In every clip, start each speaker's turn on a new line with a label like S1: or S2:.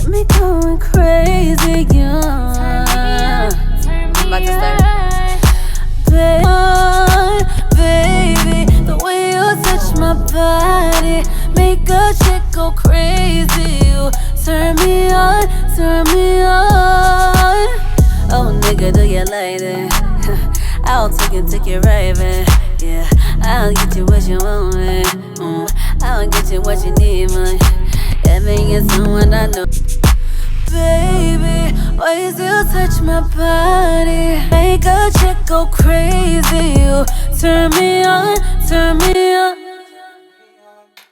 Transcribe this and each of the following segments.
S1: me going crazy, yeah.
S2: I'm about to start.
S1: Baby, the way you touch my body make a chick go crazy. You turn me on, turn me on. Oh nigga, do you like that? I'll take it right back. Yeah, I'll get you what you want, man. I'll get you what you need, man. Everything is someone I know. Baby, why you still touch my body? Make a chick go crazy. You turn me on, turn me on.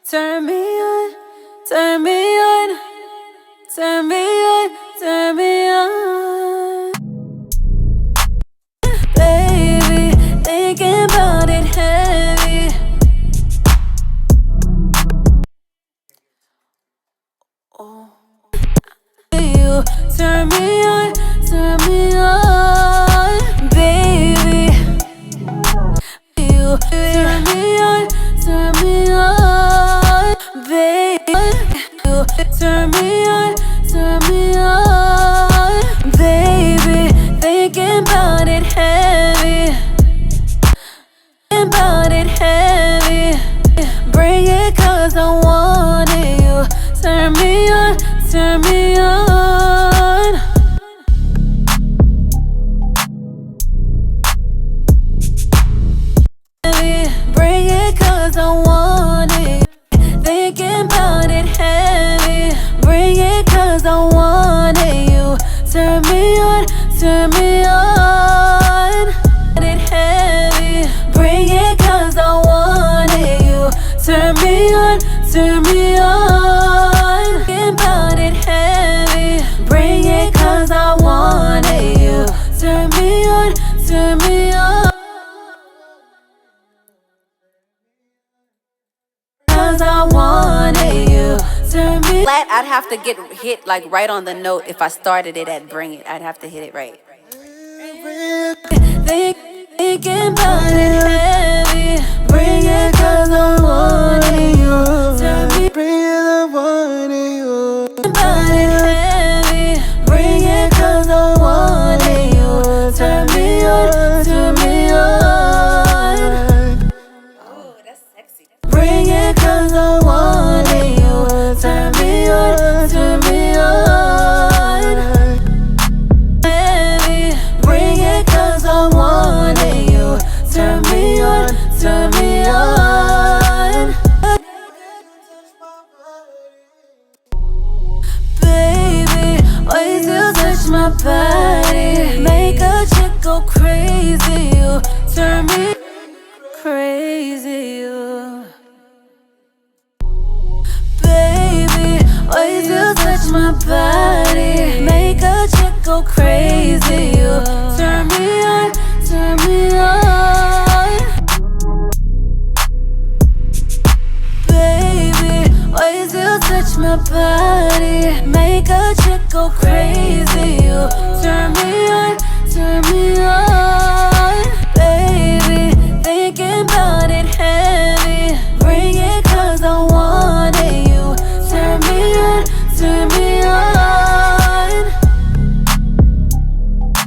S1: Turn me on, turn me on. Turn me on, turn me on. Baby, thinking about it heavy. Oh. You turn me on, baby. You turn me on, baby. You turn me on, baby. Thinking about it heavy, about it heavy. Bring it 'cause I want it. You turn me on, turn me on. Bring it 'cause I want it. Thinking about it heavy. Bring it 'cause I want it. You turn me on, turn me on. It heavy. Bring it 'cause I want it. You turn me on, turn me on. Thinking about it heavy. Bring it 'cause I want it. You turn me on, turn me on. 'Cause I want it. You turn me.
S2: Flat, I'd have to get hit like right on the note if I started it at bring it. I'd have to hit it right.
S1: Thinking about it heavy. Bring it 'cause I want it. You turn me.
S3: Bring it, I want it.
S1: About it heavy. Bring it 'cause I want it. You turn me on, turn me on.
S2: Oh, that's sexy.
S1: Bring it 'cause I want it. You turn me on, turn me on. Heavy. Bring it 'cause I want it. You turn me on, turn me on. Baby, why you still touch my body? Make a chick go crazy. You turn me crazy. You. Baby, why you still touch my body? Make a chick go crazy. You